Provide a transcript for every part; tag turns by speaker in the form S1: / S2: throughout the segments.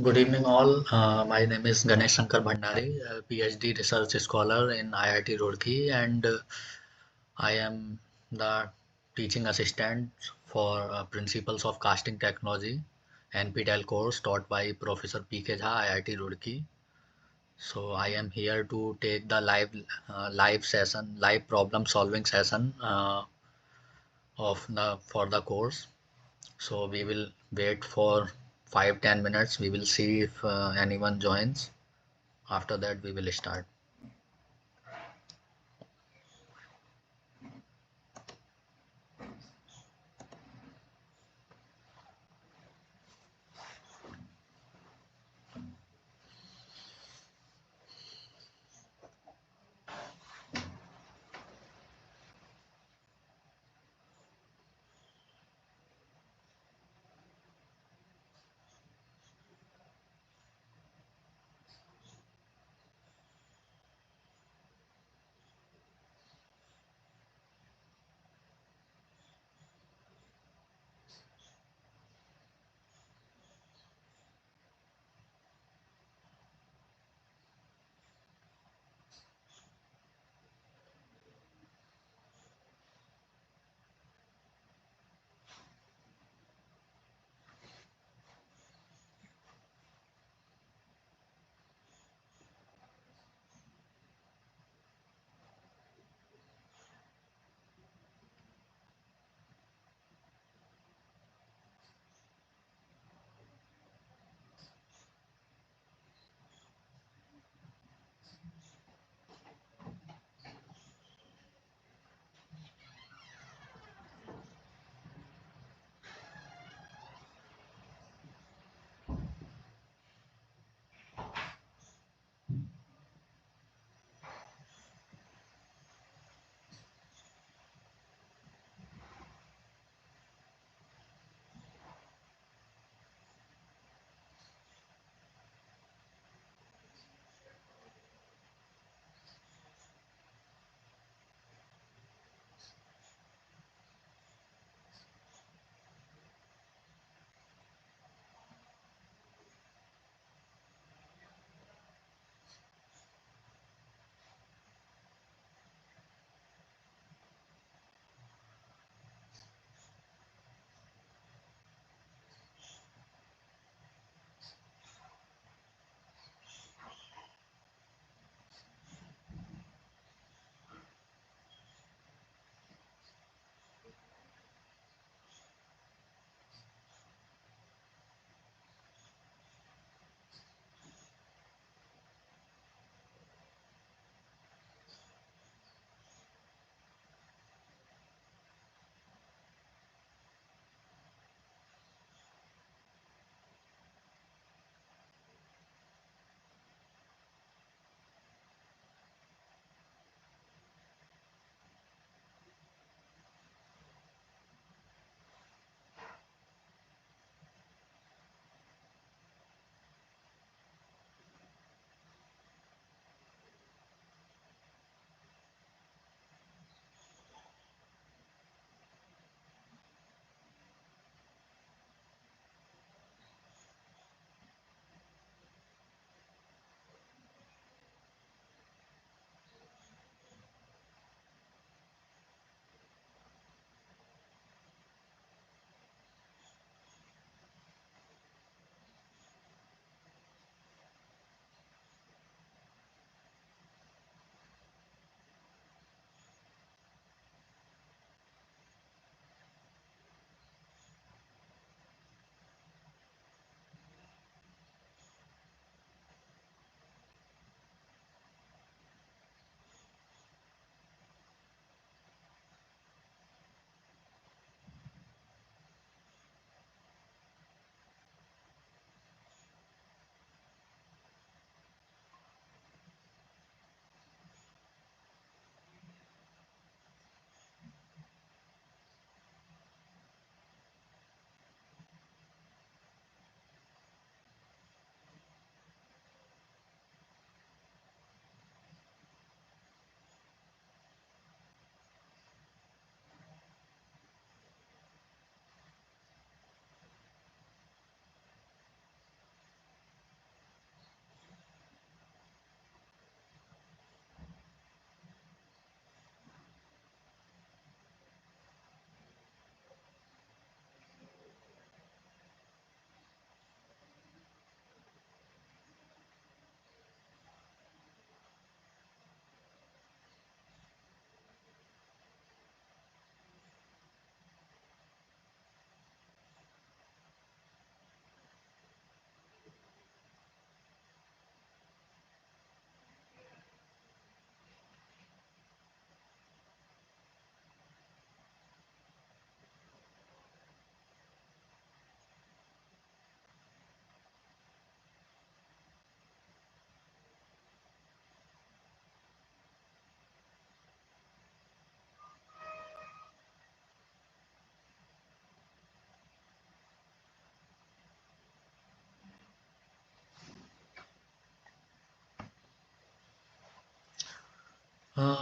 S1: Good evening, all. My name is Ganesh Shankar Bhandari, a PhD research scholar in IIT Roorkee, and I am the teaching assistant for Principles of Casting Technology NPTEL course taught by Professor P.K. Jha, IIT Roorkee. So I am here to take the live problem solving session of the for the course. So we will wait for 5-10 minutes. We will see if anyone joins. After that, we will start.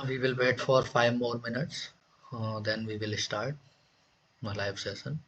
S1: We will wait for 5 more minutes. Then we will start the live session.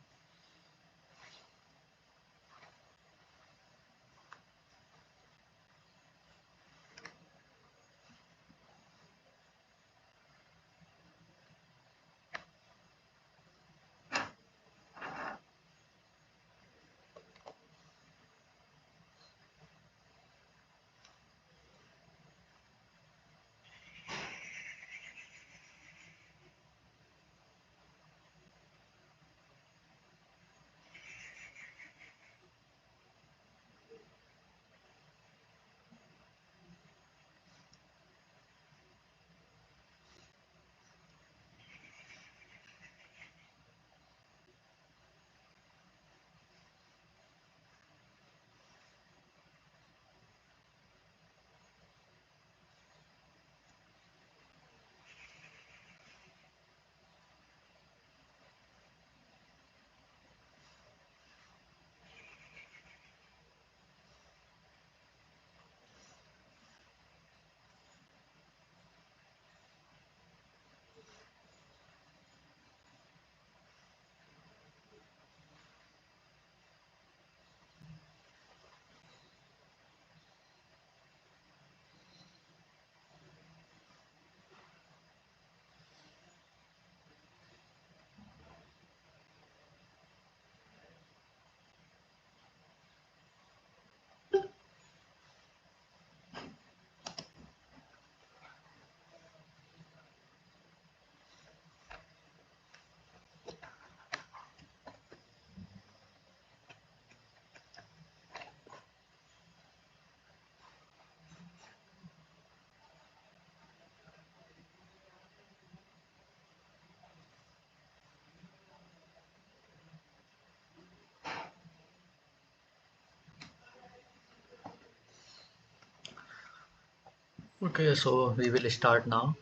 S1: Okay, so we will start now.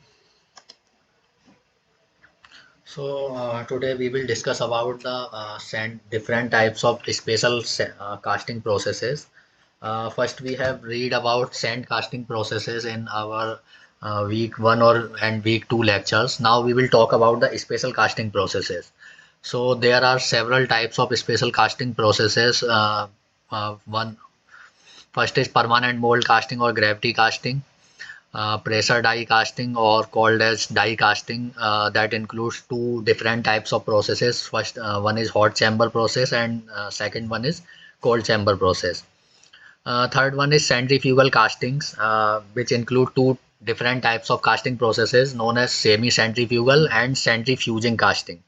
S1: So today we will discuss about the different types of spatial casting processes. First, we have read about sand casting processes in our week one or and week two lectures. Now we will talk about the spatial casting processes. So there are several types of spatial casting processes. One first is permanent mold casting or gravity casting. Pressure die casting or called as die casting, that includes two different types of processes. First one is hot chamber process and second one is cold chamber process. Third one is centrifugal castings, which include two different types of casting processes known as semi centrifugal and centrifuging casting.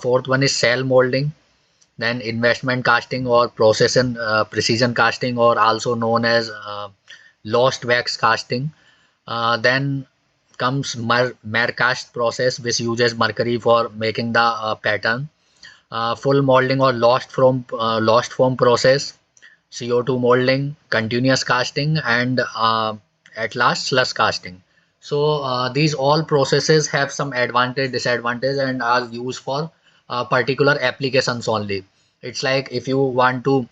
S1: Fourth one is cell molding, then investment casting or process and precision casting, or also known as lost wax casting. Then comes Mercast process, which uses mercury for making the pattern. Full molding or lost form process, CO2 molding, continuous casting, and at last slush casting. So these all processes have some advantage, disadvantage, and are used for particular applications only. It's like if you want to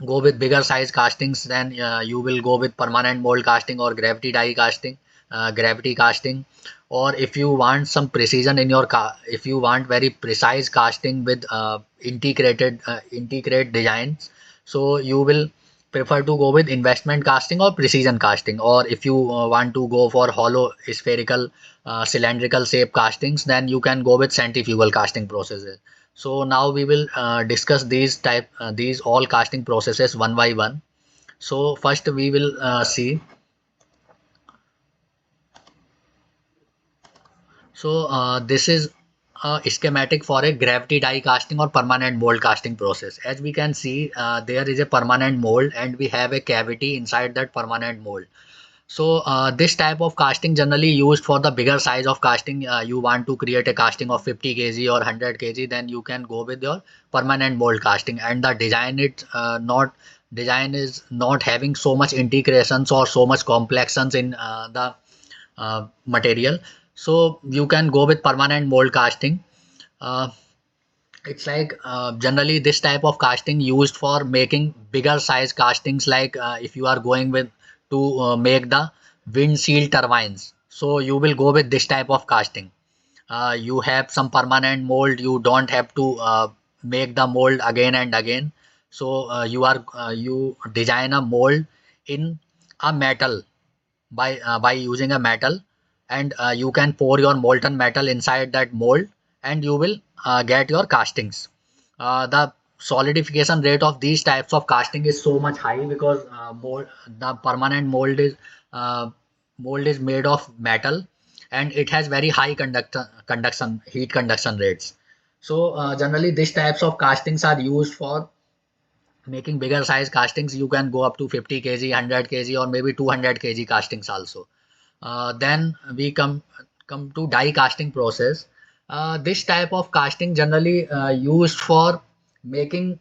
S1: go with bigger size castings, then you will go with permanent mold casting or gravity die casting, gravity casting. Or if you want some precision in your car, if you want very precise casting with integrate designs, so you will prefer to go with investment casting or precision casting. Or if you want to go for hollow spherical cylindrical shape castings, then you can go with centrifugal casting processes. So now we will discuss these all casting processes one by one. So first we will see. So this is a schematic for a gravity die casting or permanent mold casting process. As we can see, there is a permanent mold and we have a cavity inside that permanent mold. So this type of casting generally used for the bigger size of casting. You want to create a casting of 50 kg or 100 kg, then you can go with your permanent mold casting. And the design is not having so much integrations or so much complextions in the material. So you can go with permanent mold casting. Uh, it's like generally this type of casting used for making bigger size castings, like if you are going with to make the wind seal turbines. So you will go with this type of casting. You have some permanent mold, you don't have to make the mold again and again. So you design a mold in a metal by using a metal, and you can pour your molten metal inside that mold, and you will get your castings. The solidification rate of these types of casting is so much high because the permanent uh, mold is made of metal, and it has very high conduction heat conduction rates. So generally these types of castings are used for making bigger size castings. You can go up to 50 kg, 100 kg, or maybe 200 kg castings also. Then we come to die casting process. This type of casting generally used for making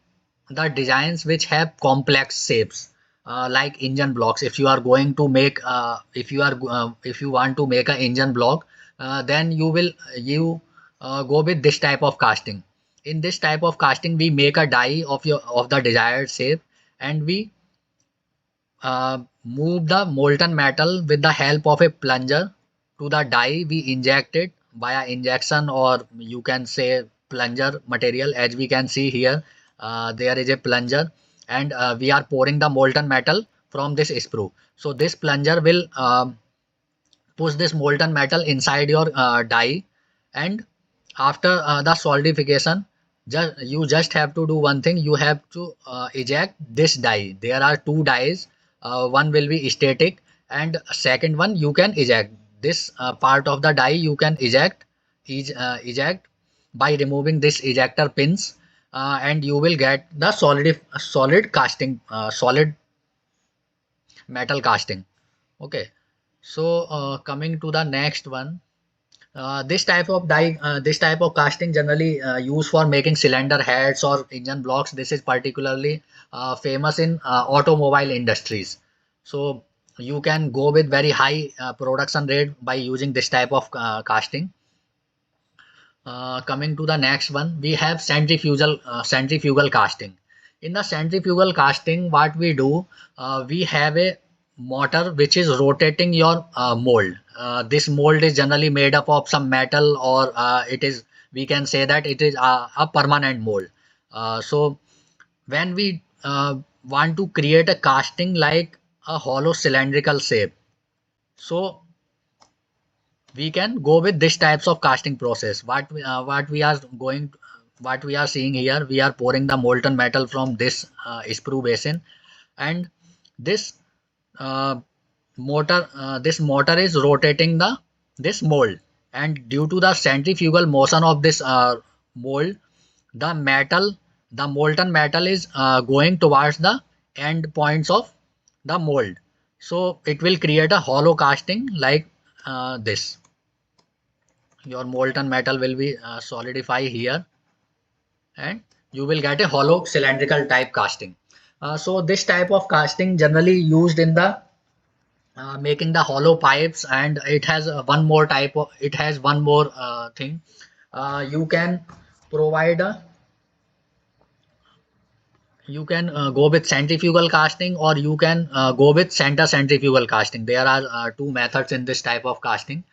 S1: the designs which have complex shapes, like engine blocks. If you are going to make if you want to make an engine block, then you go with this type of casting. In this type of casting, we make a die of the desired shape, and we move the molten metal with the help of a plunger to the die. We inject it via injection, or you can say plunger material. As we can see here, there is a plunger, and we are pouring the molten metal from this sprue. So this plunger will push this molten metal inside your die, and after the solidification, you just have to do one thing. You have to eject this die. There are two dies. One will be static, and second one you can eject. This part of the die you can eject by removing this ejector pins, and you will get the solid casting, solid metal casting. Okay. So coming to the next one, this type of casting generally used for making cylinder heads or engine blocks. This is particularly famous in automobile industries. So you can go with very high production rate by using this type of casting. Coming to the next one, we have centrifugal casting. In the centrifugal casting, what we do, we have a motor which is rotating your mold. This mold is generally made up of some metal, or we can say that it is a permanent mold. So when we want to create a casting like a hollow cylindrical shape, so we can go with this types of casting process. What we are seeing here, we are pouring the molten metal from this sprue basin, and this uh, this motor is rotating this mold, and due to the centrifugal motion of this mold, the molten metal is going towards the end points of the mold. So it will create a hollow casting like this. Your molten metal will be solidify here, and you will get a hollow cylindrical type casting. So this type of casting generally used in the making the hollow pipes, and it has one more thing. You can provide a you can go with centrifugal casting, or you can go with center centrifugal casting. There are two methods in this type of casting.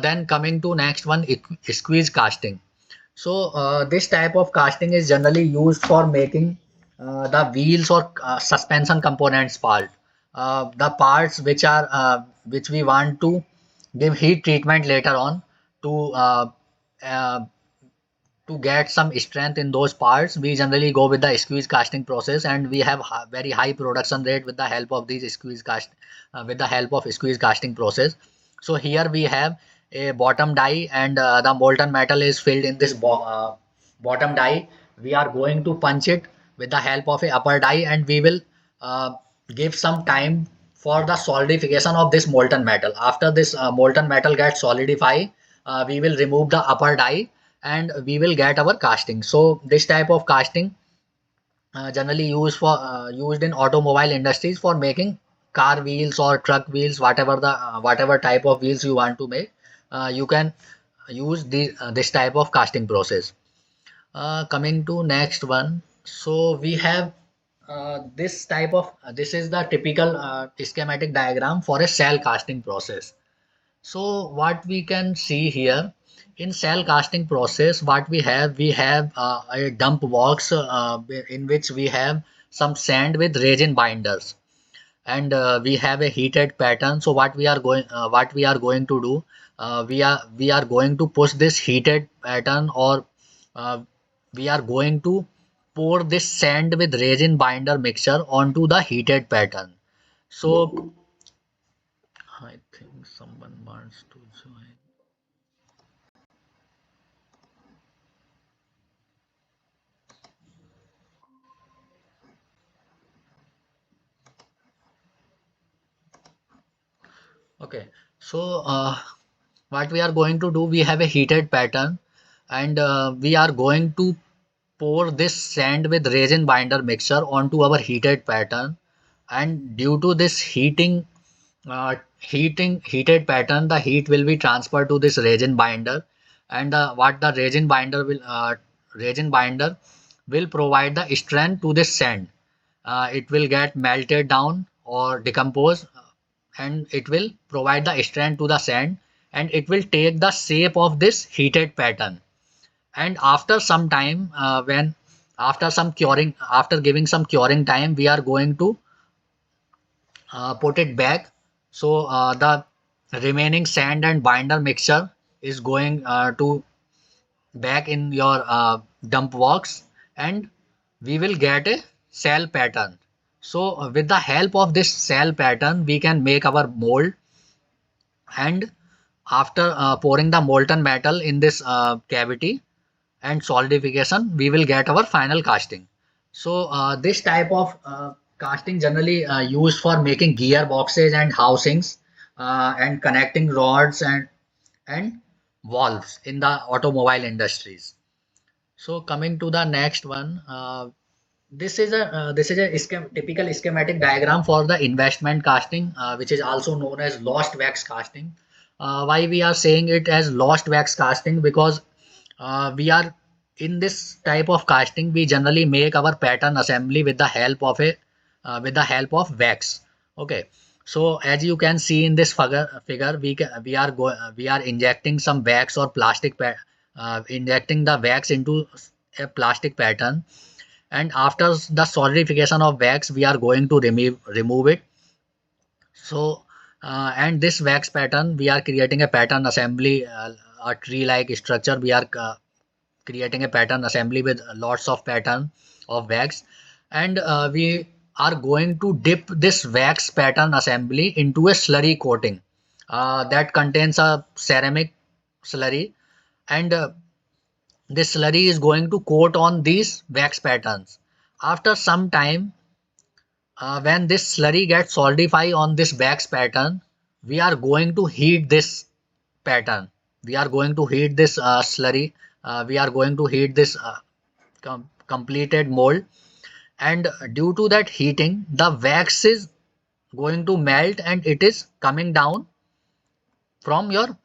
S1: Then coming to next one, squeeze casting. So this type of casting is generally used for making the wheels or suspension components part. The parts which we want to give heat treatment later on to uh, to get some strength in those parts. We generally go with the squeeze casting process, and we have very high production rate with the help of these with the help of squeeze casting process. So here we have a bottom die, and the molten metal is filled in this bottom die. We are going to punch it with the help of a upper die, and we will uh, give some time for the solidification of this molten metal. After this molten metal gets solidified, we will remove the upper die, and we will get our casting. So this type of casting generally used in automobile industries for making car wheels or truck wheels, whatever type of wheels you want to make. You can use this type of casting process. Coming to next one, so we have this is the typical schematic diagram for a cell casting process. So what we can see here in cell casting process, what we have a dump box in which we have some sand with resin binders, and we have a heated pattern. So what we are going to do, we are going to push this heated pattern, or uh, we are going to pour this sand with resin binder mixture onto the heated pattern. So I think someone wants to join. Okay, so what we are going to do, we have a heated pattern, and we are going to pour this sand with resin binder mixture onto our heated pattern. And due to this heated pattern, the heat will be transferred to this resin binder, and what the resin binder will provide the strength to this sand. It will get melted down or decompose, and it will provide the strength to the sand, and it will take the shape of this heated pattern. And after some time, when after some curing, after giving some curing time, we are going to put it back. So the remaining sand and binder mixture is going to back in your dump box, and we will get a cell pattern. So with the help of this cell pattern, we can make our mold, and after pouring the molten metal in this cavity and solidification, we will get our final casting. So this type of casting generally used for making gearboxes and housings, and connecting rods and valves in the automobile industries. So coming to the next one, this is a typical schematic diagram for the investment casting, which is also known as lost wax casting. Why we are saying it as lost wax casting? Because we are in this type of casting, we generally make our pattern assembly with the help of a with the help of wax. Okay, so as you can see in this figure, we are injecting some wax or injecting the wax into a plastic pattern, and after the solidification of wax, we are going to remove it. So and this wax pattern, we are creating a pattern assembly, a tree like structure. We are creating a pattern assembly with lots of pattern of wax, and we are going to dip this wax pattern assembly into a slurry coating that contains a ceramic slurry, and this slurry is going to coat on these wax patterns. After some time, when this slurry gets solidify on this wax pattern, we are going to heat this pattern. We are going to heat this slurry. We are going to heat this completed mold, and due to that heating, the wax is going to melt, and it is coming down from your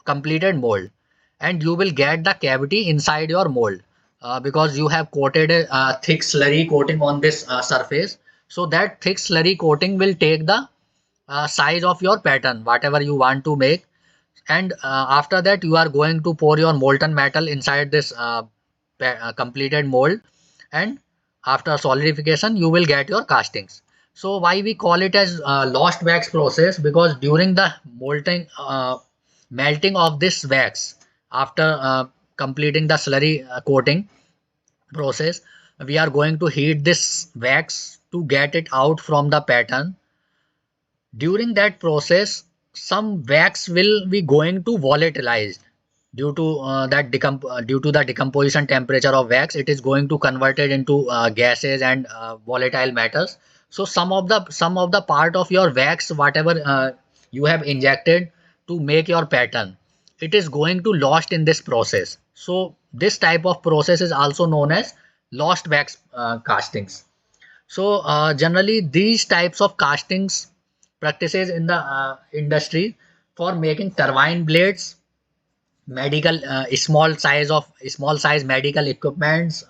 S1: completed mold, and you will get the cavity inside your mold, because you have coated a thick slurry coating on this surface. So that thick slurry coating will take the size of your pattern whatever you want to make, and after that you are going to pour your molten metal inside this completed mold, and after solidification you will get your castings. So why we call it as lost wax process? Because during the melting of this wax, after completing the slurry coating process, we are going to heat this wax to get it out from the pattern. During that process, some wax will be going to volatilize due to due to the decomposition temperature of wax. It is going to convert it into gases and volatile matters. So some of the part of your wax, whatever you have injected to make your pattern, it is going to lost in this process. So this type of process is also known as lost wax castings. So generally these types of castings practices in the industry for making turbine blades, medical small size medical equipments,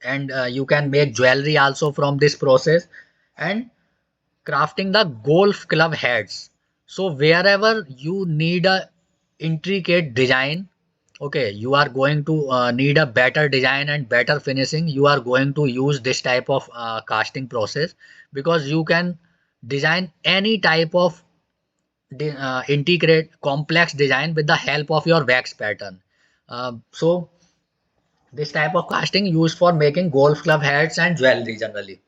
S1: and you can make jewelry also from this process, and crafting the golf club heads. So wherever you need a intricate design, okay, you are going to need a better design and better finishing, you are going to use this type of casting process, because you can design any type of integrate complex design with the help of your wax pattern. So this type of casting used for making golf club heads and jewelry generally.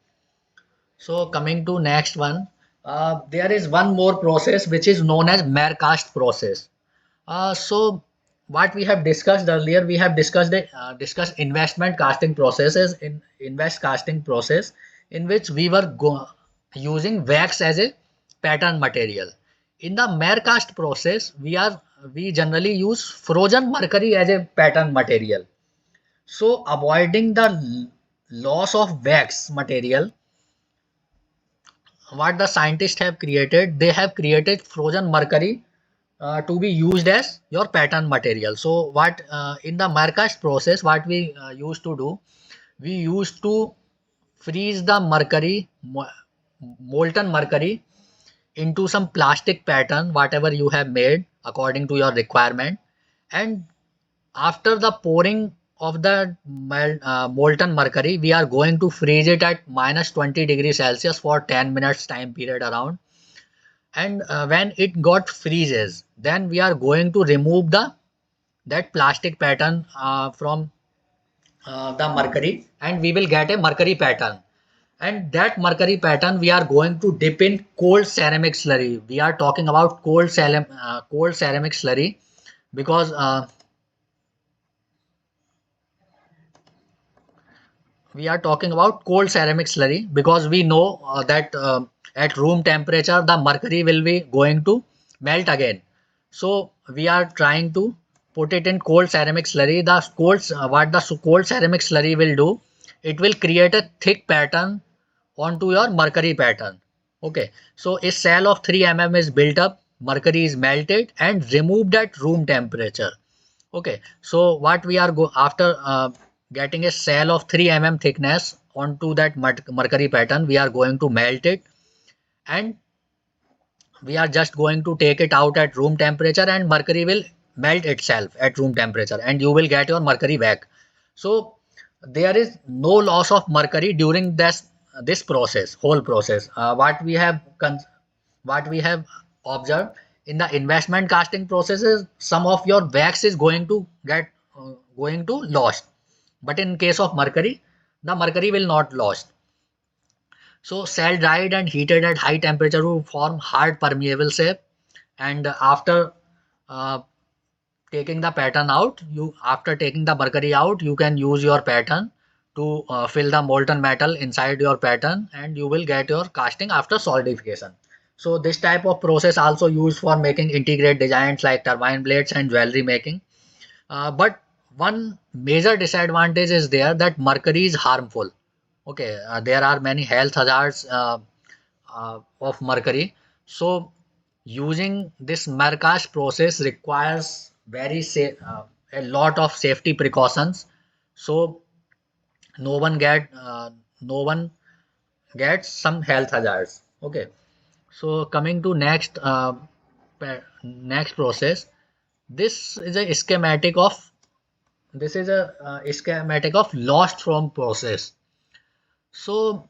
S1: So coming to next one, there is one more process which is known as Mercast process. So what we have discussed earlier, we have discussed investment casting processes in invest casting process, in which we were using wax as a pattern material. In the Mercast process, we generally use frozen mercury as a pattern material. So avoiding the loss of wax material, what the scientists have created, they have created frozen mercury to be used as your pattern material. So what in the Mercast process, what we used to do, we used to freeze the mercury, molten mercury, into some plastic pattern, whatever you have made according to your requirement. And after the pouring of the molten mercury, we are going to freeze it at minus 20 degrees Celsius for 10 minutes time period around. And when it got freezes, then we are going to remove the that plastic pattern from the mercury, and we will get a mercury pattern. And that mercury pattern we are going to dip in cold ceramic slurry. We are talking about cold ceramic slurry, because we are talking about cold ceramic slurry, because we know that at room temperature the mercury will be going to melt again. So we are trying to put it in cold ceramic slurry. What the cold ceramic slurry will do, it will create a thick pattern onto your mercury pattern. Okay, so a cell of 3 mm is built up, mercury is melted and removed at room temperature. Okay, so what we are after getting a cell of 3 mm thickness onto that mercury pattern, we are going to melt it, and we are just going to take it out at room temperature, and mercury will melt itself at room temperature and you will get your mercury back. So there is no loss of mercury during this process, whole process. What we have observed in the investment casting processes, some of your wax is going to lost, but in case of mercury, the mercury will not lost. So cell dried and heated at high temperature to form hard permeable shape. And uh, taking the pattern out, after taking the mercury out, you can use your pattern to fill the molten metal inside your pattern, and you will get your casting after solidification. So this type of process also used for making integrated designs like turbine blades and jewelry making. But one major disadvantage is there, that mercury is harmful. Okay, there are many health hazards of mercury. So using this Mercast process requires a lot of safety precautions. So no one get no one gets some health hazards. Okay, so coming to next process. This is a schematic of schematic of lost form process. So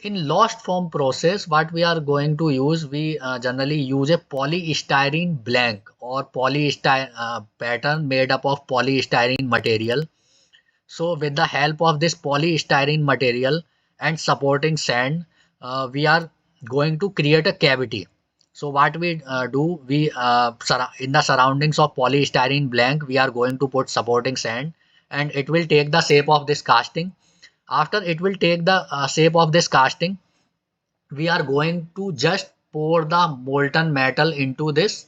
S1: in lost form process, what we are going to use, we generally use a polystyrene blank or polystyrene pattern made up of polystyrene material. So with the help of this polystyrene material and supporting sand, we are going to create a cavity. So what we do, in the surroundings of polystyrene blank, we are going to put supporting sand, and it will take the shape of this casting. After it will take the shape of this casting, we are going to just pour the molten metal into this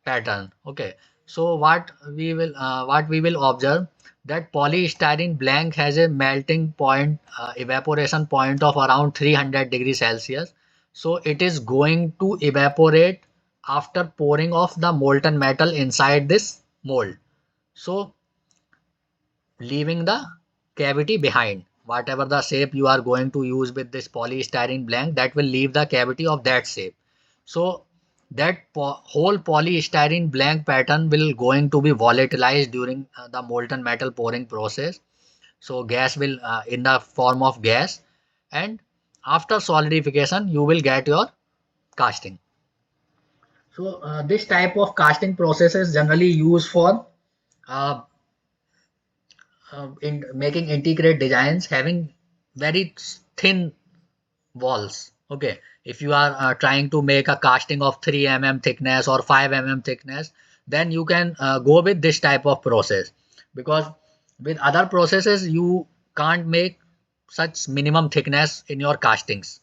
S1: pattern. Okay, so what we will observe, that polystyrene blank has a melting point, evaporation point of around 300 degrees Celsius. So it is going to evaporate after pouring of the molten metal inside this mold, so leaving the cavity behind. Whatever the shape you are going to use with this polystyrene blank, that will leave the cavity of that shape. So that whole polystyrene blank pattern will going to be volatilized during the molten metal pouring process. So gas will in the form of gas, and after solidification you will get your casting. So this type of casting process is generally used for uh, in making integrate designs having very thin walls. Okay, if you are trying to make a casting of 3 mm thickness or 5 mm thickness, then you can go with this type of process, because with other processes you can't make such minimum thickness in your castings.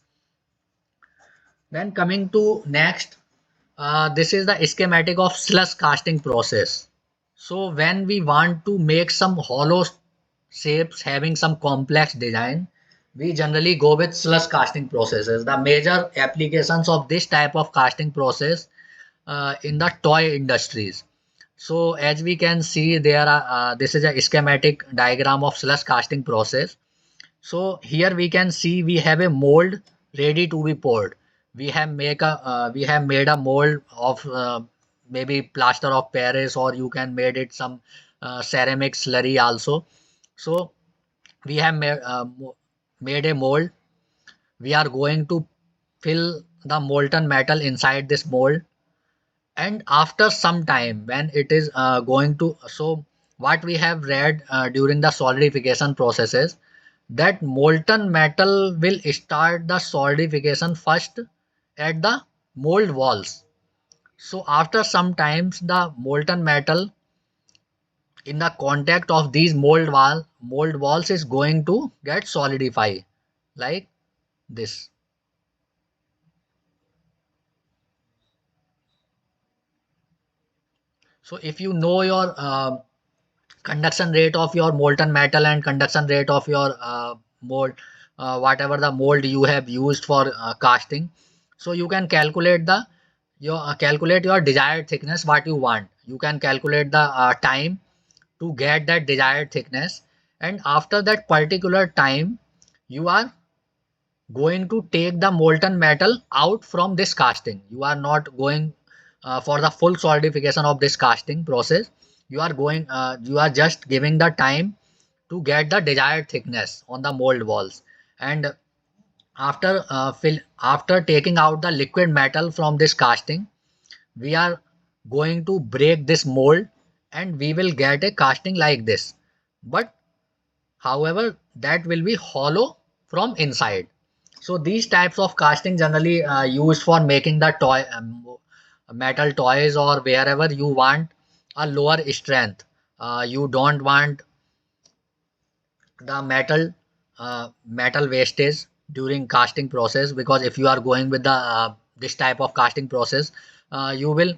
S1: Then coming to next, this is the schematic of slush casting process. So when we want to make some hollow shapes having some complex design, we generally go with slush casting processes. The major applications of this type of casting process in the toy industries. So as we can see, there are this is a schematic diagram of slush casting process. So here we can see we have a mold ready to be poured. We have made a mold of maybe plaster of Paris, or you can made it some ceramic slurry also. So we have made a mold. We are going to fill the molten metal inside this mold, and after some time when it is going to, so what we have read during the solidification processes, that molten metal will start the solidification first at the mold walls. So after some times the molten metal in the contact of these mold walls is going to get solidify like this. So if you know your conduction rate of your molten metal and conduction rate of your mold, whatever the mold you have used for casting, so you can calculate the calculate your desired thickness what you want. You can calculate the time to get that desired thickness, and after that particular time you are going to take the molten metal out from this casting. You are not going for the full solidification of this casting process. You are just giving the time to get the desired thickness on the mold walls. And after taking out the liquid metal from this casting, we are going to break this mold, and we will get a casting like this. But however, that will be hollow from inside. So these types of casting generally used for making the metal toys, or wherever you want a lower strength. You don't want the metal wastage during casting process, because if you are going with the this type of casting process, you will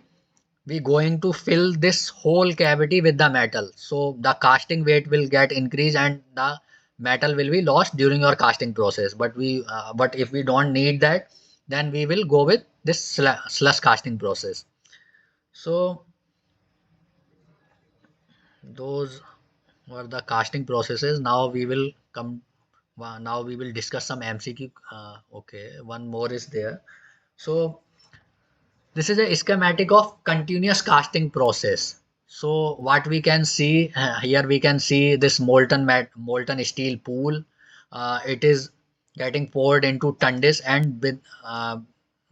S1: be going to fill this whole cavity with the metal. So the casting weight will get increased and the metal will be lost during your casting process. But if we don't need that, then we will go with this slush casting process. So those were the casting processes. Now we will discuss some MCQ. Okay, one more is there. So this is a schematic of continuous casting process. So what we can see here, we can see this molten steel pool. It is getting poured into tundis, and with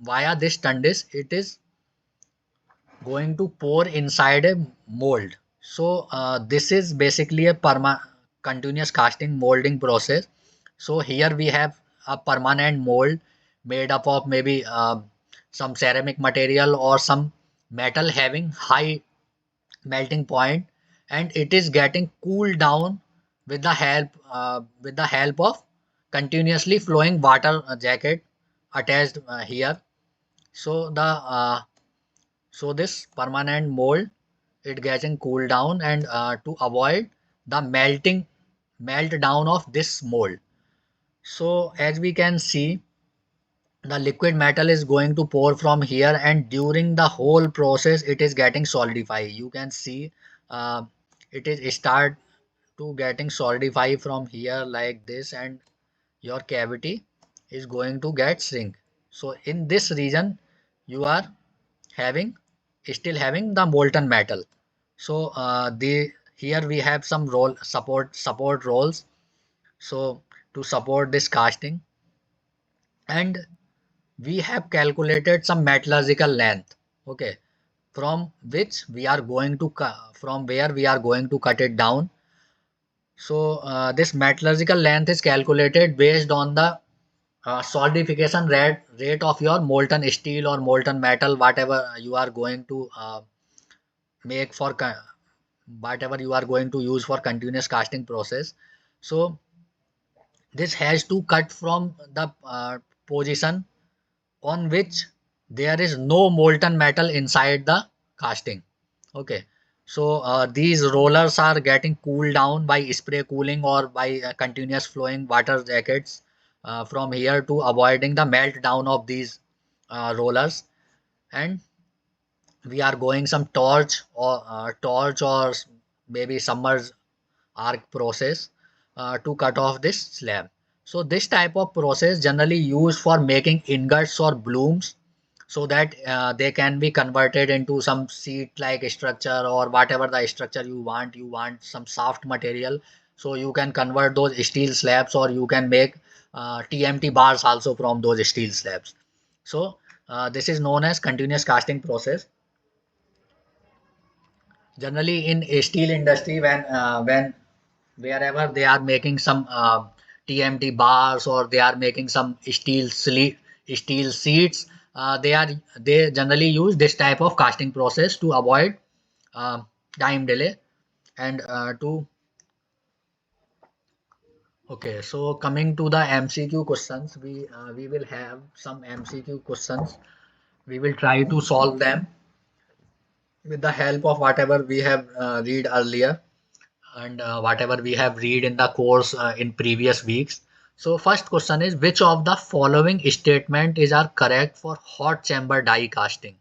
S1: via this tundis, it is going to pour inside a mold. So this is basically a continuous casting molding process. So here we have a permanent mold made up of maybe some ceramic material or some metal having high melting point, and it is getting cooled down with the help of continuously flowing water jacket attached here. So this permanent mold, it getting cooled down, and to avoid the melt down of this mold. So as we can see, the liquid metal is going to pour from here, and during the whole process it is getting solidified. You can see uh, it is start to getting solidified from here like this, and your cavity is going to get shrink. So in this region you are having still having the molten metal. So the here we have some role support roles. So to support this casting, and we have calculated some metallurgical length. Okay, from which we are going to from where we are going to cut it down. So this metallurgical length is calculated based on the solidification rate of your molten steel or molten metal, whatever you are going to make for whatever you are going to use for continuous casting process. So this has to cut from the position on which there is no molten metal inside the casting. Okay, so these rollers are getting cooled down by spray cooling or by continuous flowing water jackets from here to avoiding the meltdown of these rollers. And we are going some torch or maybe submerged arc process to cut off this slab. So this type of process generally used for making ingots or blooms, so that they can be converted into some seat like structure or whatever the structure you want. You want some soft material, so you can convert those steel slabs, or you can make TMT bars also from those steel slabs. So this is known as continuous casting process. Generally in a steel industry, when wherever they are making some TMT bars, or they are making some steel seats, they generally use this type of casting process to avoid uh, time delay and to okay. So coming to the MCQ questions, we will have some MCQ questions. We will try to solve them with the help of whatever we have read earlier, and whatever we have read in the course in previous weeks. So first question is, which of the following statement is are correct for hot chamber die casting?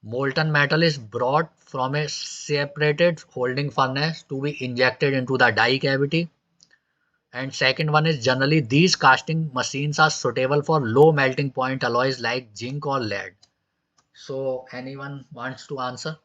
S1: Molten metal is brought from a separated holding furnace to be injected into the die cavity. And second one is, generally these casting machines are suitable for low melting point alloys like zinc or lead. So anyone wants to answer?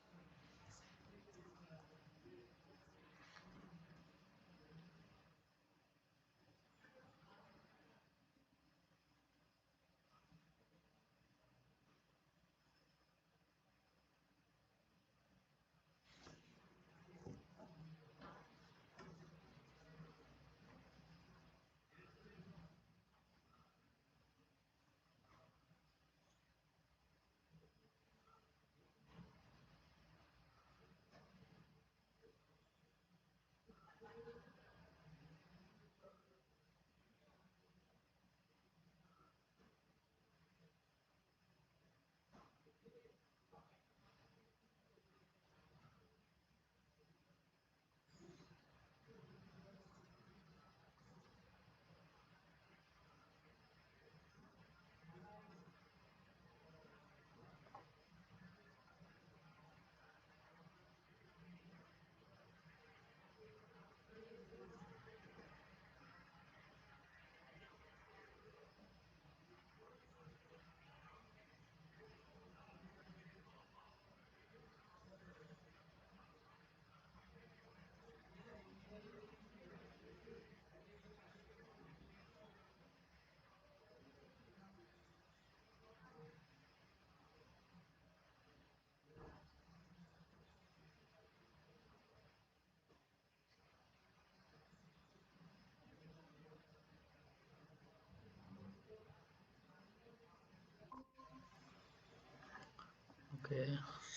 S1: Okay,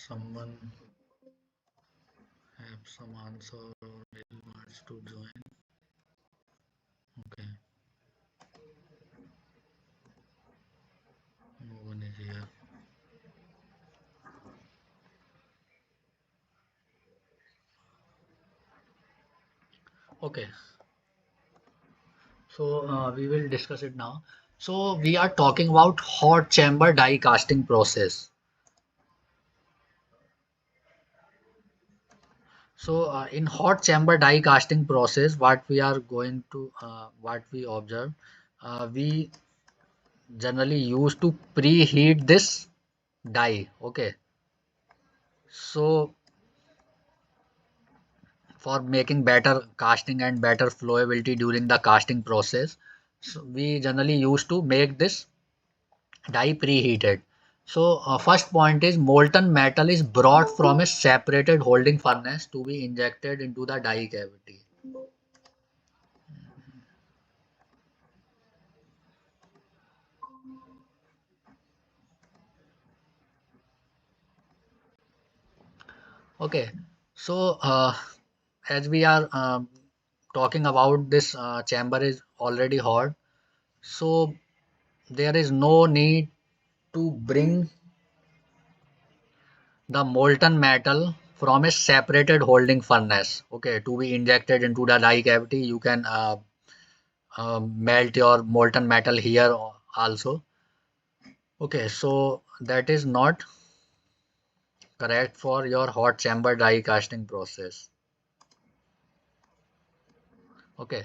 S1: someone have some answer or maybe wants to join. Okay, no one is here. Okay, so we will discuss it now. So we are talking about hot chamber die casting process. So in hot chamber die casting process, what we are going to what we observe, we generally used to preheat this die. Okay, so for making better casting and better flowability during the casting process, so we generally used to make this die preheated. So first point is molten metal is brought from a separated holding furnace to be injected into the die cavity. Okay, so as we are talking about this chamber is already hot, so there is no need to bring the molten metal from a separated holding furnace, okay, to be injected into the die cavity. You can melt your molten metal here also. Okay, so that is not correct for your hot chamber die casting process. Okay.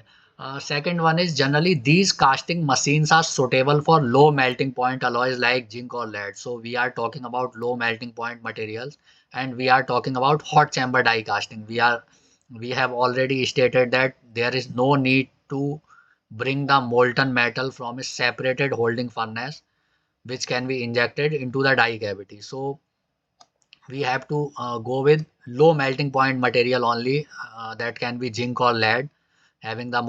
S1: Second one is generally these casting machines are suitable for low melting point alloys like zinc or lead. So we are talking about low melting point materials, and we are talking about hot chamber die casting. We have already stated that there is no need to bring the molten metal from a separated holding furnace which can be injected into the die cavity. So we have to go with low melting point material only, that can be zinc or lead, having the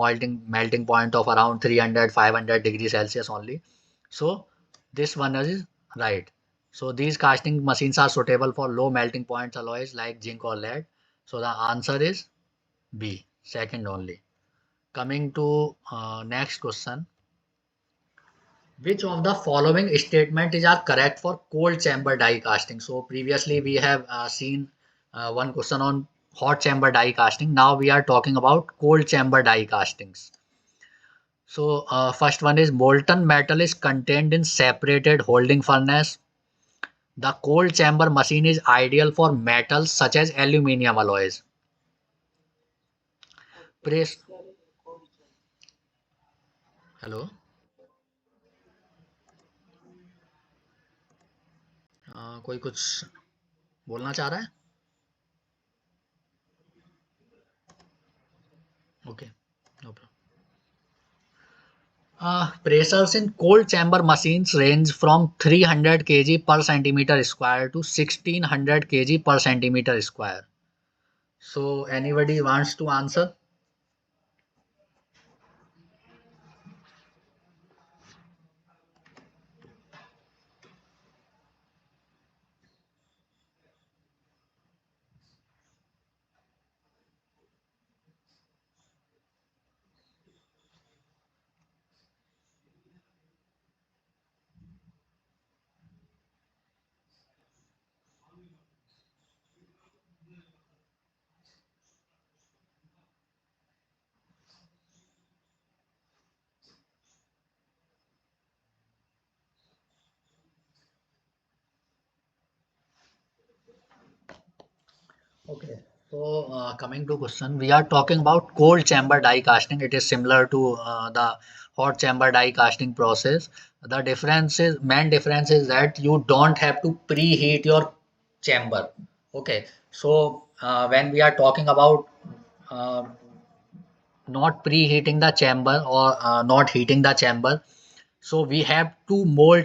S1: melting point of around 300 500 degrees Celsius only. So this one is right. So these casting machines are suitable for low melting point alloys like zinc or lead. So the answer is B, second only. Coming to next question. Which of the following statement is are correct for cold chamber die casting? So previously we have seen one question on hot chamber die casting. Now we are talking about cold chamber die castings. So first one is molten metal is contained in separated holding furnace. The cold chamber machine is ideal for metals such as aluminium alloys. Press. Hello. कोई कुछ बोलना चाह रहा है? Okay. No problem. Pressures in cold chamber machines range from 300 kg per centimeter square to 1600 kg per centimeter square. So anybody wants to answer? Okay. So coming to question, we are talking about cold chamber die casting. It is similar to the hot chamber die casting process. The difference is main difference is that you don't have to preheat your chamber. Okay. So when we are talking about uh, not preheating the chamber or not heating the chamber, so we have to melt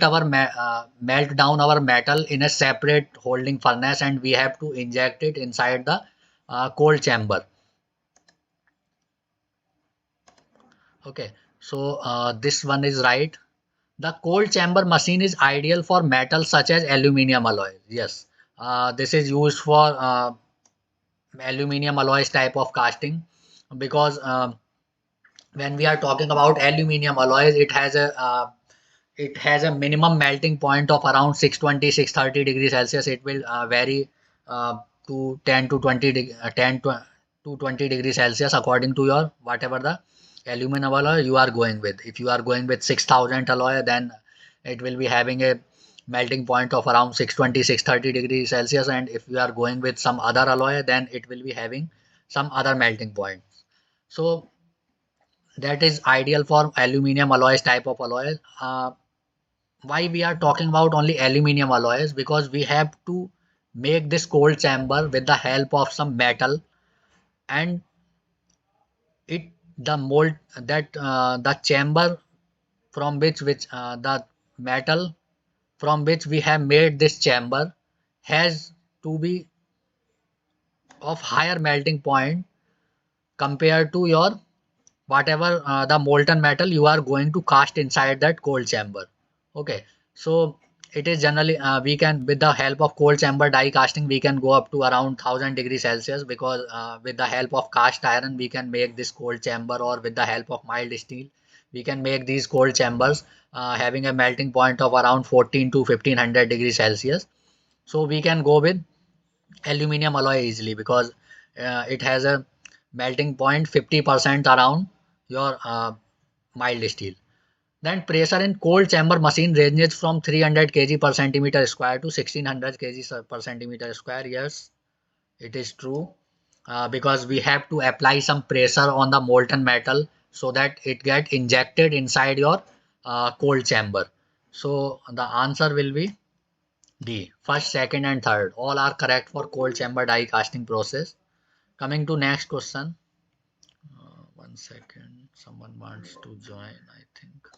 S1: down our metal in a separate holding furnace, and we have to inject it inside the cold chamber. Okay, so this one is right. The cold chamber machine is ideal for metals such as aluminium alloy. Yes, this is used for aluminium alloys type of casting, because when we are talking about aluminium alloys, it has a minimum melting point of around 620 degrees Celsius. It will vary to 10 to 20 to 20 degrees Celsius according to your whatever the aluminum alloy you are going with. If you are going with 6000 alloy, then it will be having a melting point of around 620 degrees Celsius, and if you are going with some other alloy, then it will be having some other melting point. So that is ideal for aluminium alloys type of alloy. why we are talking about only aluminum alloys, because we have to make this cold chamber with the help of some metal, and it the mold that the chamber from which the metal from which we have made this chamber has to be of higher melting point compared to your whatever the molten metal you are going to cast inside that cold chamber. Okay, so it is generally we can, with the help of cold chamber die casting, we can go up to around 1000 degrees Celsius, because with the help of cast iron we can make this cold chamber, or with the help of mild steel we can make these cold chambers having a melting point of around 14 to 1500 degrees Celsius. So we can go with aluminum alloy easily, because it has a melting point 50% around your mild steel. Then pressure in cold chamber machine ranges from 300 kg per centimeter square to 1600 kg per centimeter square. Yes, it is true, because we have to apply some pressure on the molten metal so that it get injected inside your cold chamber. So the answer will be D. First, second, and third. All are correct for cold chamber die casting process. Coming to next question. 1 second. Someone wants to join, I think.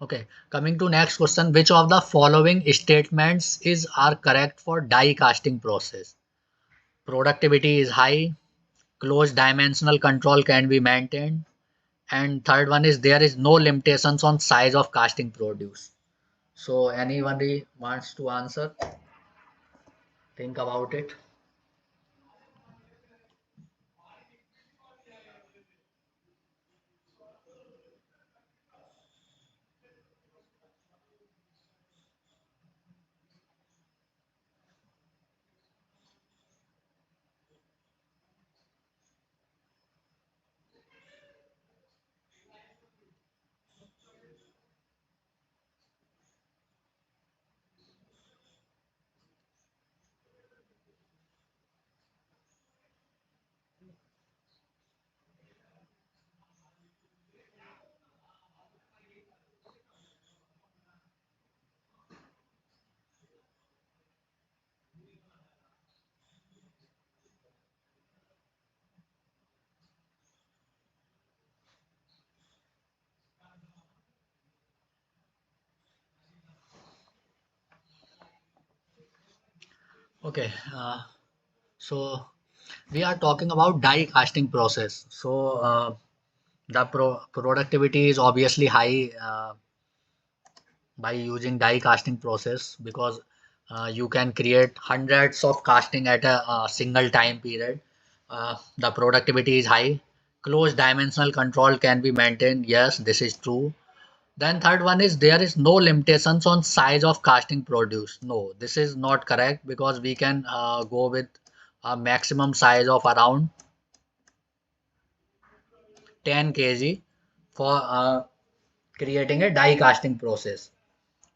S1: Okay. Coming to next question. Which of the following statements is are correct for die casting process? Productivity is high. Close dimensional control can be maintained. And third one is there is no limitations on size of casting produce. So anybody wants to answer? Think about it. Okay, so we are talking about die casting process. So the productivity is obviously high by using die casting process, because you can create hundreds of casting at a single time period. The productivity is high. Close dimensional control can be maintained. Yes, this is true. Then third one is there is no limitations on size of casting produce. No, this is not correct, because we can go with a maximum size of around 10 kg for creating a die casting process.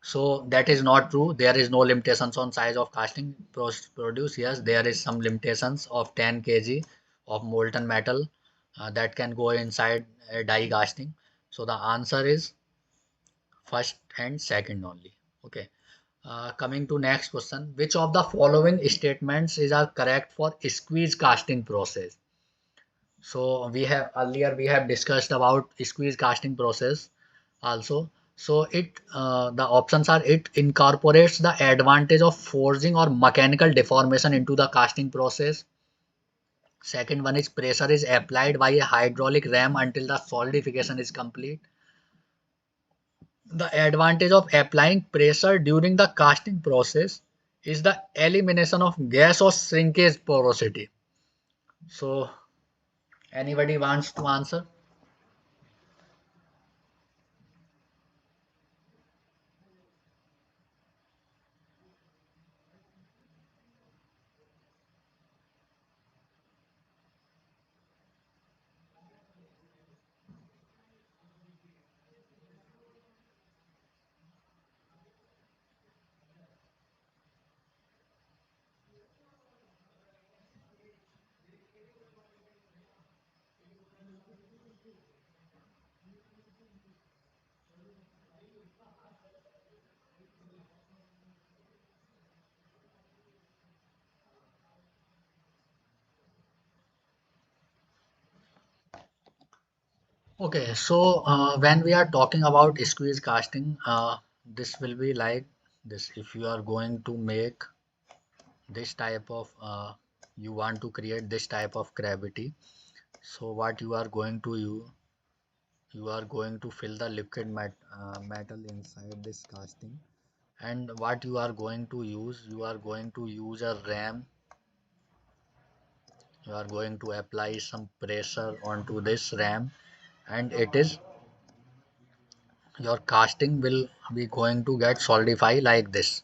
S1: So that is not true. There is no limitations on size of casting produce. Yes, there is some limitations of 10 kg of molten metal that can go inside a die casting. So the answer is first and second only. Okay. Coming to next question, which of the following statements is are correct for squeeze casting process? So we have discussed about squeeze casting process also. So the options are it incorporates the advantage of forging or mechanical deformation into the casting process. Second one is pressure is applied by a hydraulic ram until the solidification is complete. The advantage of applying pressure during the casting process is the elimination of gas or shrinkage porosity. So anybody wants to answer? Okay, so when we are talking about squeeze casting, this will be like this. If you are going to make this type of, you want to create this type of gravity, so what you are going to you are going to fill the metal inside this casting, and what you are going to use, you are going to use a ram. You are going to apply some pressure onto this ram, and it is your casting will be going to get solidify like this.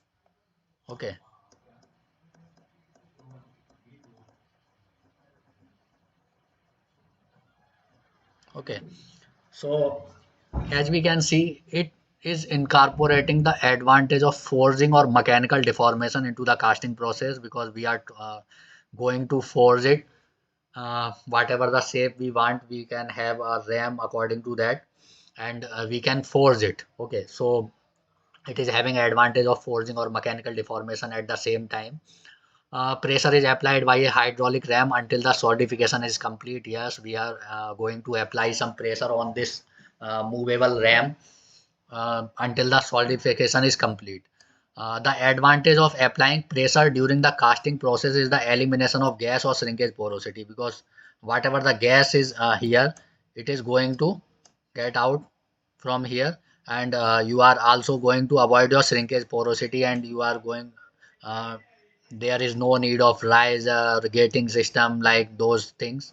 S1: Okay. Okay, so as we can see, it is incorporating the advantage of forging or mechanical deformation into the casting process, because we are going to forge it, whatever the shape we want, we can have a ram according to that, and we can forge it. Okay, so it is having advantage of forging or mechanical deformation at the same time. Pressure is applied by a hydraulic ram until the solidification is complete. Yes, we are going to apply some pressure on this movable ram until the solidification is complete. The advantage of applying pressure during the casting process is the elimination of gas or shrinkage porosity, because whatever the gas is here, it is going to get out from here, and you are also going to avoid your shrinkage porosity, and you are going uh, there is no need of riser gating system like those things.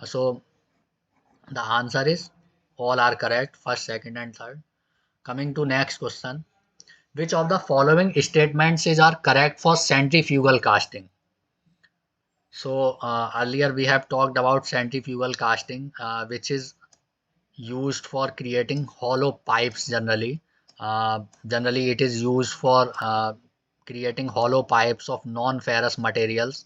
S1: So the answer is all are correct, first, second, and third. Coming to next question, which of the following statements is are correct for centrifugal casting? So earlier we have talked about centrifugal casting, which is used for creating hollow pipes generally. Generally, it is used for creating hollow pipes of non-ferrous materials.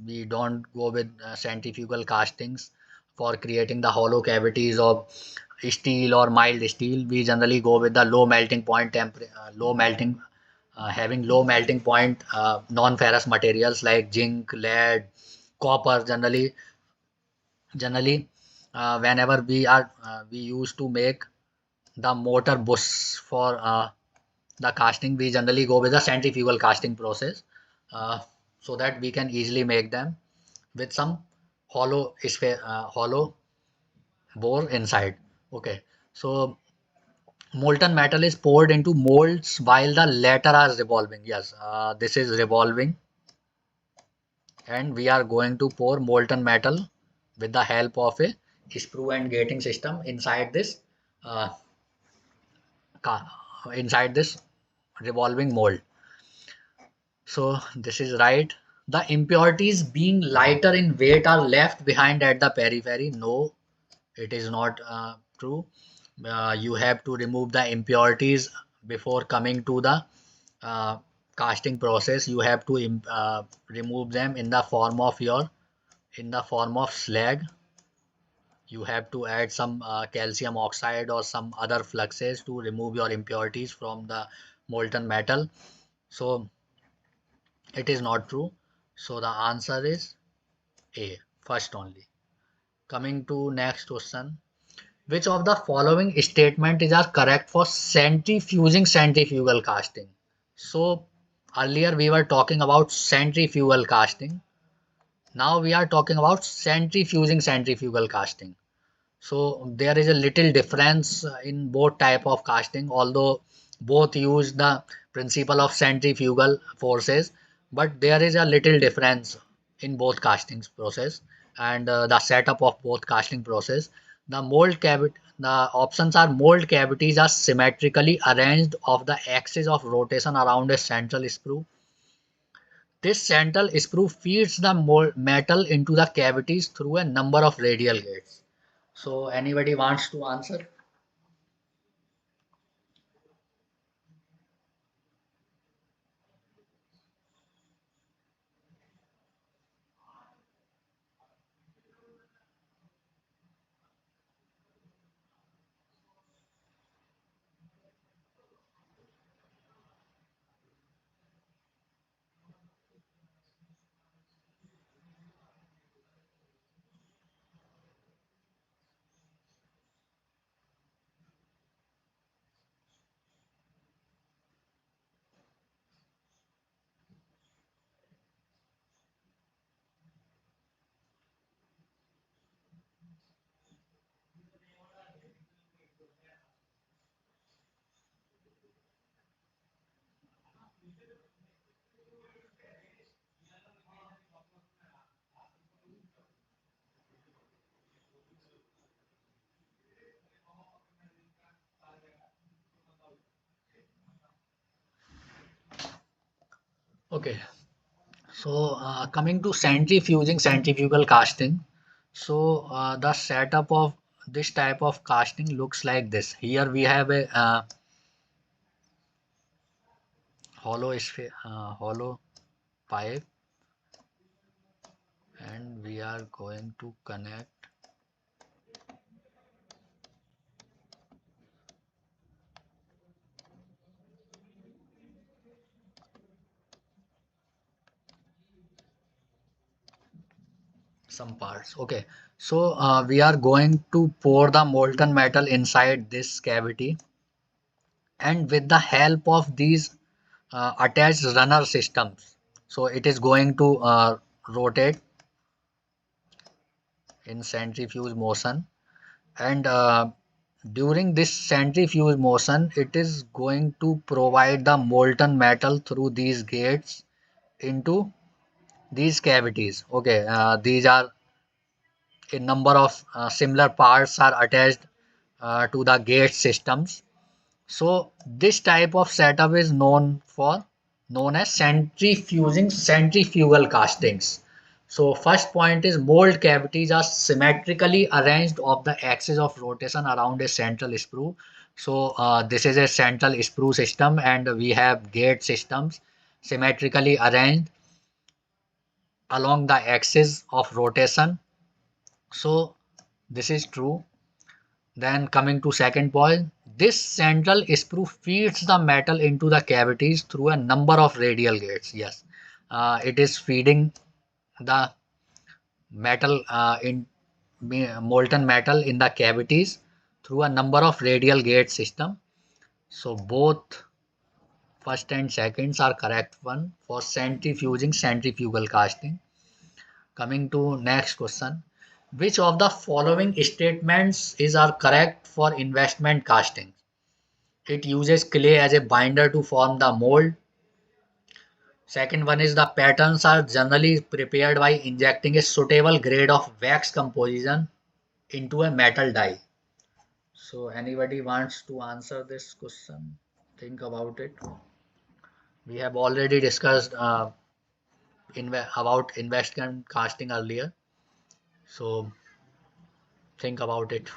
S1: We don't go with centrifugal castings for creating the hollow cavities of steel or mild steel. We generally go with the low melting point low melting having low melting point non-ferrous materials like zinc, lead, copper. Generally, whenever we used to make the motor bush for the casting, we generally go with the centrifugal casting process, uh, so that we can easily make them with some hollow bore inside. Okay, so molten metal is poured into molds while the latter are revolving. Yes, this is revolving, and we are going to pour molten metal with the help of a screw and gating system uh, inside this revolving mold. So this is right. The impurities being lighter in weight are left behind at the periphery. No, it is not true. You have to remove the impurities before coming to the uh, casting process. You have to remove them in the form of slag. You have to add some calcium oxide or some other fluxes to remove your impurities from the molten metal. So it is not true. So the answer is A, first only. Coming to next question. Which of the following statement is are correct for centrifuging centrifugal casting? So earlier we were talking about centrifugal casting. Now we are talking about centrifuging centrifugal casting. So there is a little difference in both type of casting, although both use the principle of centrifugal forces, but there is a little difference in both castings process, and the setup of both casting process. The options are mold cavities are symmetrically arranged of the axis of rotation around a central screw. This central screw feeds the metal into the cavities through a number of radial gates. So anybody wants to answer? Okay, so coming to centrifugal casting. So the setup of this type of casting looks like this. Here we have a hollow pipe, and we are going to connect some parts. Okay, so we are going to pour the molten metal inside this cavity, and with the help of these attached runner systems, so it is going to rotate in centrifuge motion, and during this centrifuge motion it is going to provide the molten metal through these gates into these cavities. Okay, these are a number of similar parts are attached to the gate systems. So this type of setup is known as centrifugal castings. So first point is mold cavities are symmetrically arranged of the axis of rotation around a central sprue. So this is a central sprue system, and we have gate systems symmetrically arranged along the axis of rotation. So this is true. Then coming to second point, this central sprue feeds the metal into the cavities through a number of radial gates. Yes, it is feeding the metal in molten metal in the cavities through a number of radial gate system. So both first and seconds are correct one for centrifugal casting. Coming to next question, which of the following statements is are correct for investment casting? It uses clay as a binder to form the mold. Second one is the patterns are generally prepared by injecting a suitable grade of wax composition into a metal die. So anybody wants to answer this question? Think about it. We have already discussed about investment casting earlier. So think about it.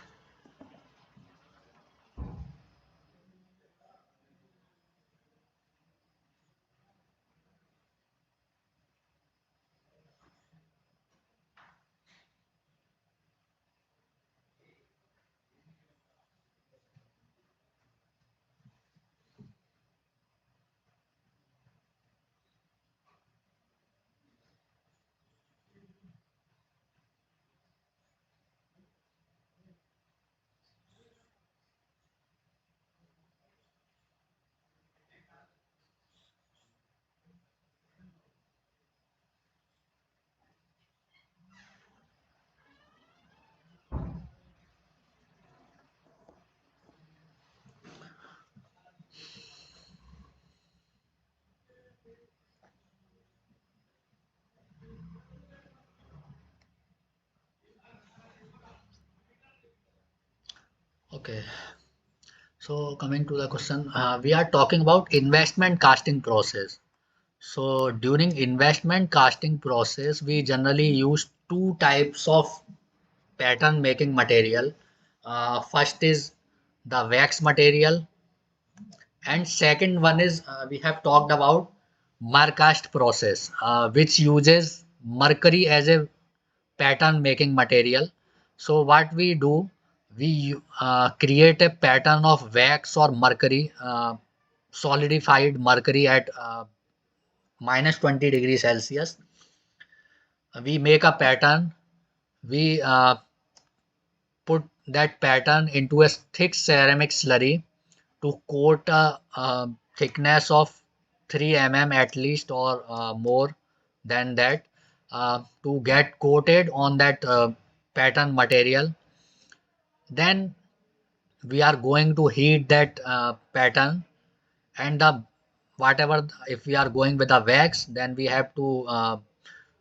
S1: Okay. So coming to the question, we are talking about investment casting process. So during investment casting process, we generally use two types of pattern making material. First is the wax material, and second one is we have talked about Marcast process, which uses mercury as a pattern making material. So what we do, we create a pattern of wax or mercury, solidified mercury at minus 20 degrees Celsius. We make a pattern. We put that pattern into a thick ceramic slurry to coat a thickness of 3 mm at least, or more than that, to get coated on that pattern material. Then we are going to heat that pattern, and the whatever, if we are going with a wax, then we have to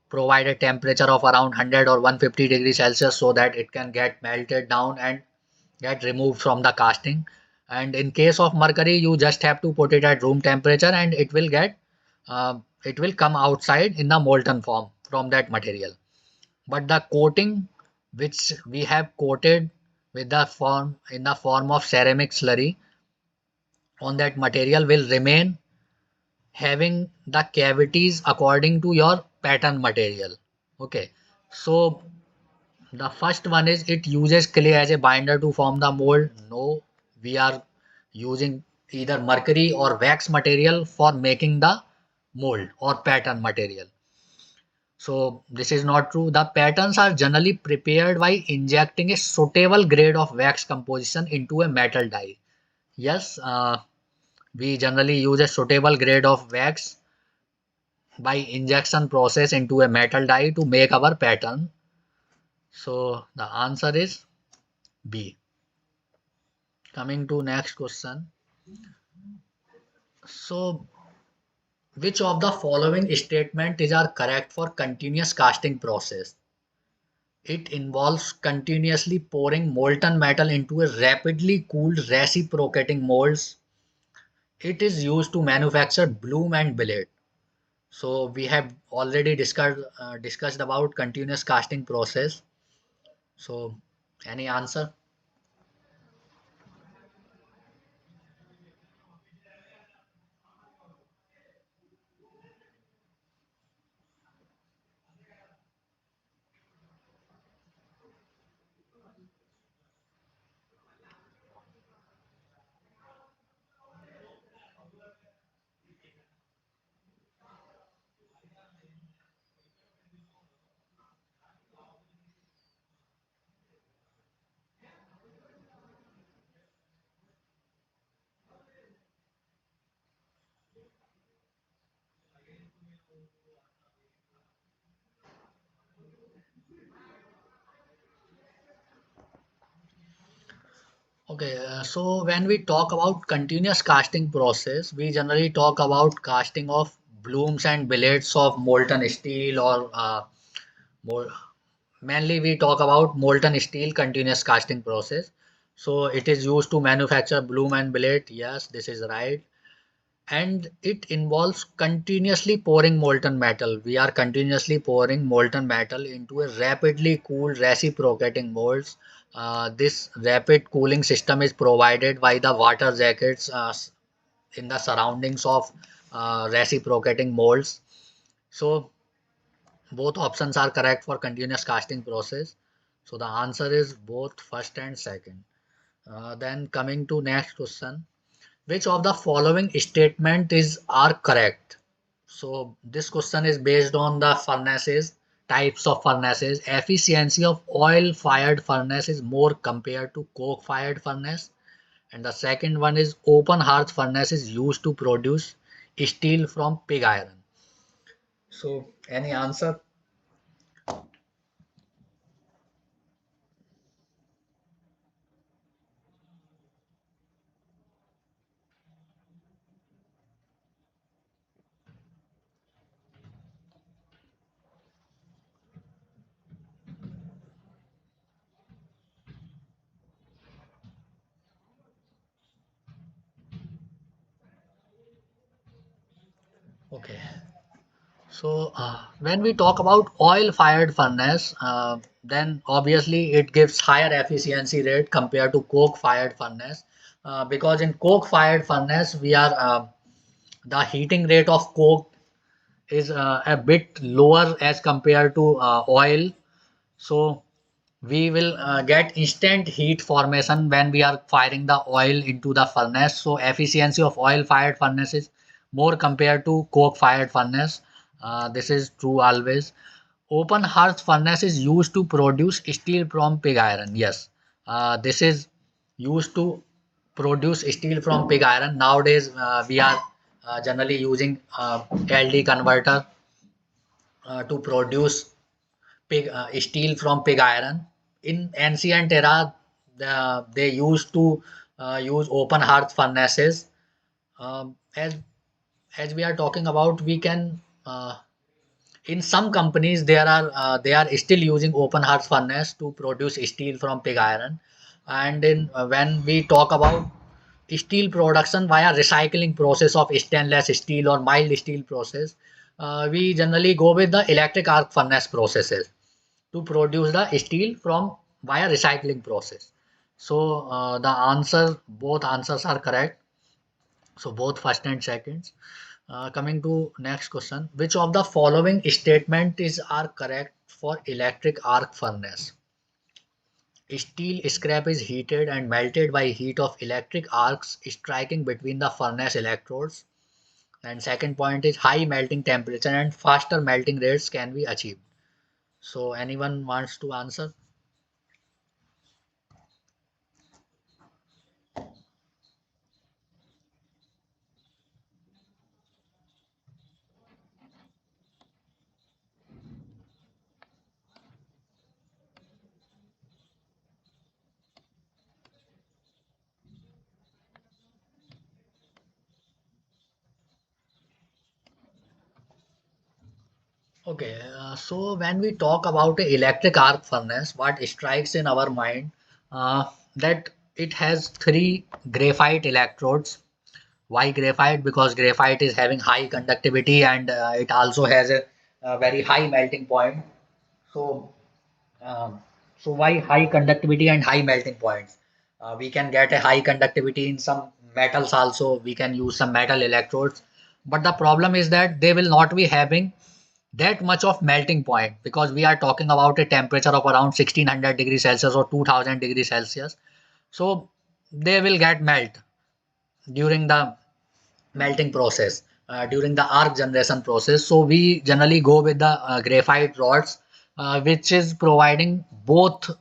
S1: provide a temperature of around 100 or 150 degrees Celsius so that it can get melted down and get removed from the casting. And in case of mercury, you just have to put it at room temperature and it will get uh, it will come outside in the molten form from that material. But the coating which we have coated with the form in the form of ceramic slurry on that material will remain having the cavities according to your pattern material. Okay, so the first one is it uses clay as a binder to form the mold. No, we are using either mercury or wax material for making the mold or pattern material. So this is not true. The patterns are generally prepared by injecting a suitable grade of wax composition into a metal die. Yes, we generally use a suitable grade of wax by injection process into a metal die to make our pattern. So the answer is B. Coming to next question. So which of the following statement is are correct for continuous casting process? It involves continuously pouring molten metal into a rapidly cooled reciprocating molds. It is used to manufacture bloom and billet. So we have already discussed about continuous casting process. So any answer? Okay, so when we talk about continuous casting process, we generally talk about casting of blooms and billets of molten steel or mol mainly we talk about molten steel continuous casting process. So it is used to manufacture bloom and billet. Yes, this is right. And it involves continuously pouring molten metal. We are continuously pouring molten metal into a rapidly cooled reciprocating molds. This rapid cooling system is provided by the water jackets in the surroundings of reciprocating molds. So both options are correct for continuous casting process. So the answer is both first and second. Then coming to next question. Which of the following statement is are correct? So this question is based on the furnaces, types of furnaces. Efficiency of oil-fired furnace is more compared to coke-fired furnace. And the second one is open hearth furnace is used to produce steel from pig iron. So any answer? Okay. So when we talk about oil-fired furnace, then obviously it gives higher efficiency rate compared to coke-fired furnace. Because in coke-fired furnace, we are the heating rate of coke is a bit lower as compared to oil. So we will get instant heat formation when we are firing the oil into the furnace. So efficiency of oil fired furnace is more compared to coke fired furnace. This is true always. Open hearth furnace is used to produce steel from pig iron. Yes, this is used to produce steel from pig iron. Nowadays we are generally using LD converter to produce steel from pig iron. In ancient era, they used to use open hearth furnaces. As we are talking about, we can in some companies they are still using open hearth furnace to produce steel from pig iron. And in when we talk about steel production via recycling process of stainless steel or mild steel process, we generally go with the electric arc furnace processes to produce the steel from via recycling process. So both answers are correct. So both first and second. Coming to next question, which of the following statement is are correct for electric arc furnace? Steel scrap is heated and melted by heat of electric arcs striking between the furnace electrodes. And second point is high melting temperature and faster melting rates can be achieved. So anyone wants to answer? Okay, so when we talk about a electric arc furnace, what strikes in our mind uh, that it has three graphite electrodes. Why graphite? Because graphite is having high conductivity and it also has a very high melting point. So, um, so why high conductivity and high melting points? We can get a high conductivity in some metals also. We can use some metal electrodes, but the problem is that they will not be having that much of melting point because we are talking about a temperature of around 1600 degrees Celsius or 2000 degrees Celsius. So they will get melt during the melting process, during the arc generation process. So we generally go with the graphite rods, which is providing both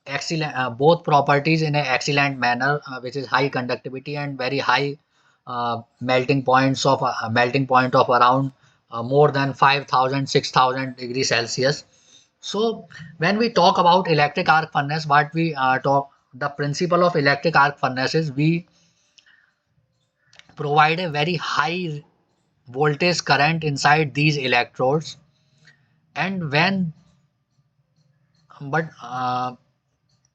S1: properties in an excellent manner, which is high conductivity and very high melting point of around more than 5000 6000 degrees Celsius. So when we talk about electric arc furnace, what we talk the principle of electric arc furnace is we provide a very high voltage current inside these electrodes, and when but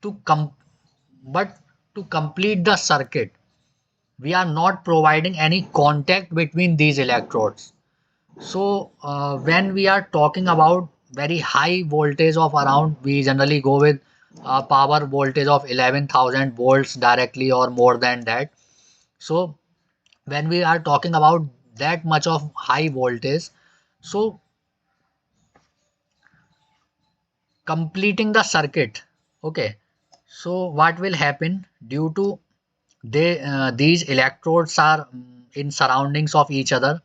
S1: to com but to complete the circuit we are not providing any contact between these electrodes. So when we are talking about very high voltage of around, we generally go with power voltage of 11,000 volts directly or more than that. So when we are talking about that much of high voltage, so completing the circuit, okay, so what will happen due to these electrodes are in surroundings of each other.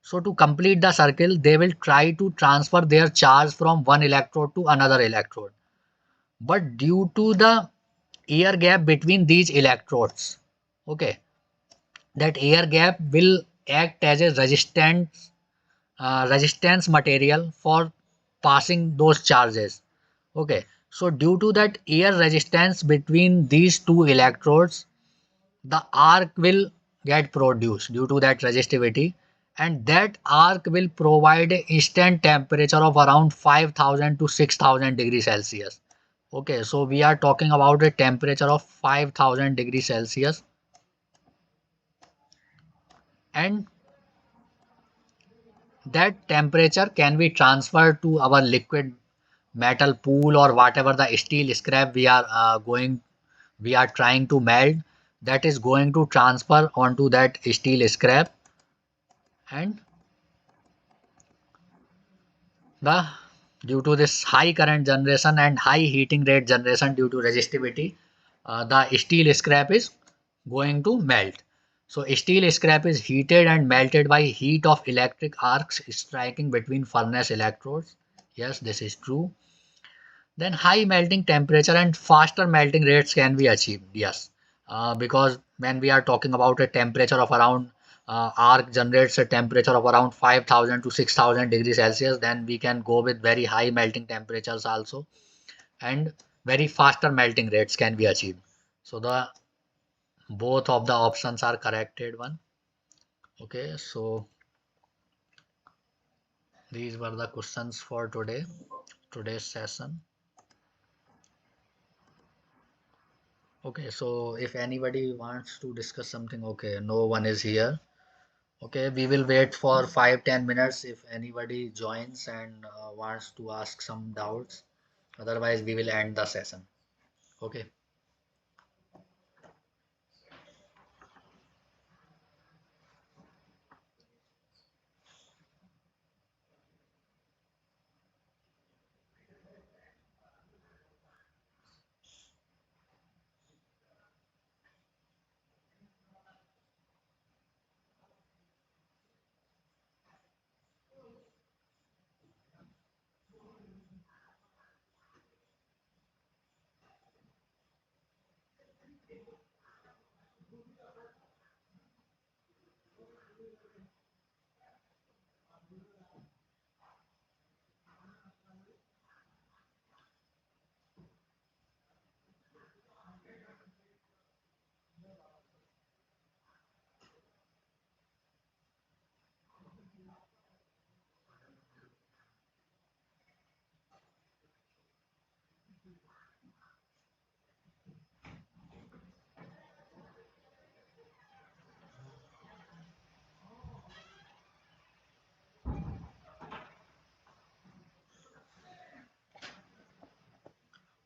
S1: So to complete the circle, they will try to transfer their charge from one electrode to another electrode. But due to the air gap between these electrodes, okay, that air gap will act as a resistance material for passing those charges. Okay, so due to that air resistance between these two electrodes, the arc will get produced due to that resistivity, and that arc will provide a instant temperature of around 5000 to 6000 degrees Celsius. Okay, so we are talking about a temperature of 5000 degrees Celsius, and that temperature can be transferred to our liquid metal pool or whatever the steel scrap we are trying to melt, that is going to transfer onto that steel scrap, and the due to this high current generation and high heating rate generation due to resistivity, the steel scrap is going to melt. So steel scrap is heated and melted by heat of electric arcs striking between furnace electrodes. Yes, this is true. Then high melting temperature and faster melting rates can be achieved. Yes, because when we are talking about a temperature of around arc generates a temperature of around 5000 to 6000 degrees Celsius, then we can go with very high melting temperatures also, and very faster melting rates can be achieved. So the both of the options are corrected one. Okay, so these were the questions for today's session. Okay, so if anybody wants to discuss something, okay, no one is here. Okay, we will wait for 5-10 minutes if anybody joins and wants to ask some doubts. Otherwise, we will end the session. Okay.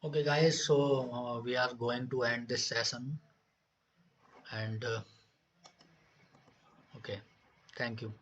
S1: Okay, guys. So we are going to end this session, and okay. Thank you.